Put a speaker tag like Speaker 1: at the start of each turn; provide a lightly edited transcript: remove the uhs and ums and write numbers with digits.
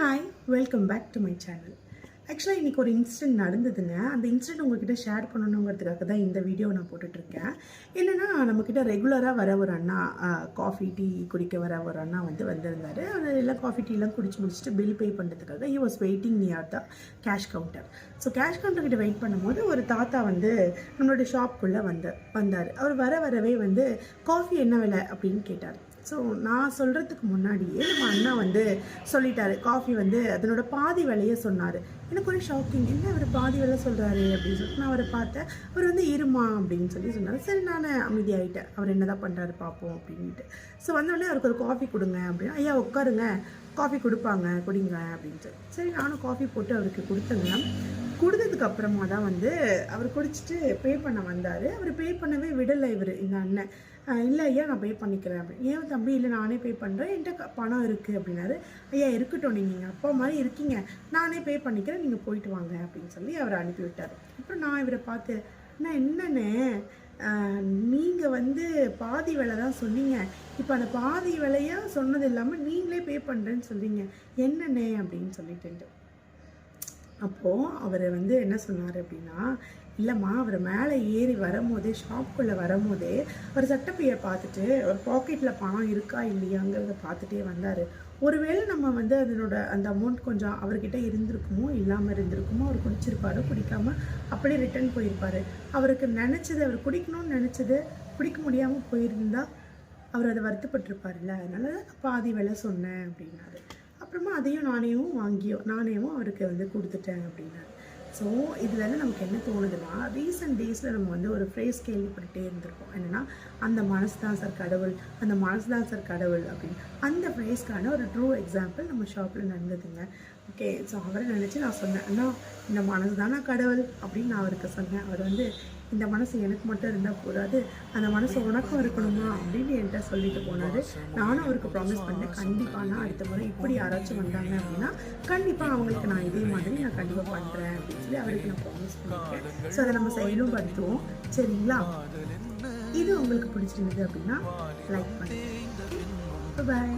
Speaker 1: Hi, welcome back to my channel. ஆக்சுவலாக இன்றைக்கி ஒரு இன்சிடென்ட் நடந்ததுங்க. அந்த இன்சிடென்ட் உங்கள்கிட்ட ஷேர் பண்ணணுங்கிறதுக்காக தான் இந்த வீடியோ நான் போட்டுட்ருக்கேன். என்னென்னா, நம்மக்கிட்ட ரெகுலராக வர ஒரு அண்ணா, காஃபி டீ குடிக்க வர ஒரு அண்ணா வந்திருந்தார். அவர் எல்லாம் காஃபி டீலாம் குடிச்சு முடிச்சுட்டு பில் பே பண்ணுறதுக்காக he was waiting near the cash counter. So cash கவுண்டர்கிட்ட வெயிட் பண்ணும்போது ஒரு தாத்தா நம்மளோட ஷாப்புக்குள்ளே வந்தார். அவர் வரவே காஃபி என்ன விலை அப்படின்னு கேட்டார். ஸோ நான் சொல்கிறதுக்கு முன்னாடியே நம்ம அண்ணா சொல்லிட்டாரு. காஃபி அதனோட பாதி விலையை சொன்னார். எனக்கு ஒரு ஷாக்கிங், என்ன அவர் பாதி விலை சொல்கிறாரு அப்படின்னு சொல்லிட்டு நான் அவரை பார்த்தேன். அவர் இருமா அப்படின்னு சொன்னார். சரி, நான் அமைதியாகிட்டேன். அவர் என்ன தான் பண்ணுறாரு பார்ப்போம் அப்படின்ட்டு. ஸோ வந்தோடனே அவருக்கு ஒரு காஃபி கொடுங்க அப்படின்னு. ஐயா உட்காருங்க, காஃபி குடிங்க அப்படின்ட்டு. சரி, நானும் காஃபி போட்டு அவருக்கு கொடுத்தேங்க. கொடுத்ததுக்கு அப்புறமா தான் அவர் குடிச்சிட்டு பே பண்ண வந்தார். அவர் பே பண்ணவே விடலை இந்த அண்ணன். இல்லை ஐயா, நான் பே பண்ணிக்கிறேன் அப்படின்னு. ஏன் தம்பி, இல்லை நானே பே பண்ணுறேன், என்கிட்ட பணம் இருக்குது அப்படின்னாரு. ஐயா இருக்கட்டும், நீங்கள் அப்பா மாதிரி இருக்கீங்க, நானே பே பண்ணிக்கிறேன், நீங்கள் போயிட்டு வாங்க அப்படின்னு சொல்லி அவரை அனுப்பிவிட்டார். அப்புறம் நான் இவரை பார்த்து, நான் என்னண்ணே, நீங்கள் பாதி விலை தான் சொன்னீங்க, இப்போ அந்த பாதி விலையாக சொன்னது இல்லாமல் நீங்களே பே பண்ணுறேன்னு சொல்கிறீங்க, என்னண்ணே அப்படின்னு சொல்லிட்டு. அப்போது அவர் என்ன சொன்னார் அப்படின்னா, இல்லைம்மா, அவர் மேலே ஏறி வரும்போதே, ஷாப்புக்குள்ளே வரும்போதே ஒரு சட்டப்பையை பார்த்துட்டு ஒரு பாக்கெட்டில் பணம் இருக்கா இல்லையாங்கிறத பார்த்துட்டே வந்தார். ஒருவேளை நம்ம அதனோட அந்த அமௌண்ட் கொஞ்சம் அவர்கிட்ட இருந்திருக்குமோ இல்லாமல் இருந்திருக்குமோ, அவர் குடிச்சிருப்பாரு, குடிக்காமல் அப்படியே ரிட்டர்ன் போயிருப்பார். அவருக்கு நினச்சது, அவர் குடிக்கணும்னு நினச்சது குடிக்க முடியாமல் போயிருந்தா அவர் அதை வருத்தப்பட்டிருப்பார்ல. அதனால பாதி விலை சொன்னேன் அப்படின்னாரு. அப்புறமா அதையும் நானேவும் அவருக்கு கொடுத்துட்டேன் அப்படின்னாரு. ஸோ இதில் நமக்கு என்ன தோணுதுன்னா, ரீசெண்ட் டேஸில் நம்ம ஒரு ஃப்ரேஸ் கேள்விப்பட்டுட்டே இருந்திருக்கோம். என்னென்னா, அந்த மனசு தான் சார் கடவுள், அந்த மனசு தான் சார் கடவுள் அப்படின்னு. அந்த ஃப்ரேஸ்க்கான ஒரு ட்ரூ எக்ஸாம்பிள் நம்ம ஷாப்பில் நடந்ததுங்க. ஓகே, ஸோ அவரை நினச்சி நான் சொன்னேன், அண்ணா இந்த மனசு தானே கடவுள் அப்படின்னு நான் அவருக்கு சொன்னேன். அவர் இந்த மனசு எனக்கு மட்டும் இருந்தால் போதாது, அந்த மனசு உனக்கும் இருக்கணுமா அப்படின்னு என்கிட்ட சொல்லிட்டு போனார். நானும் அவருக்கு ப்ராமிஸ் பண்ணேன், கண்டிப்பாக நான் அடுத்த முறை இப்படி யாராச்சும் வந்தாங்க அப்படின்னா கண்டிப்பாக அவங்களுக்கு நான் இதே மாதிரி நான் கண்டிப்பாக பண்ணுறேன் அப்படின்னு சொல்லி அவருக்கு நான் ப்ராமிஸ் பண்ணியிருக்கேன். ஸோ அதை நம்ம செயலும் படுத்துவோம். சரிங்களா? இது உங்களுக்கு பிடிச்சிருந்தது அப்படின்னா லைக் பண்ணுங்க. பாய்.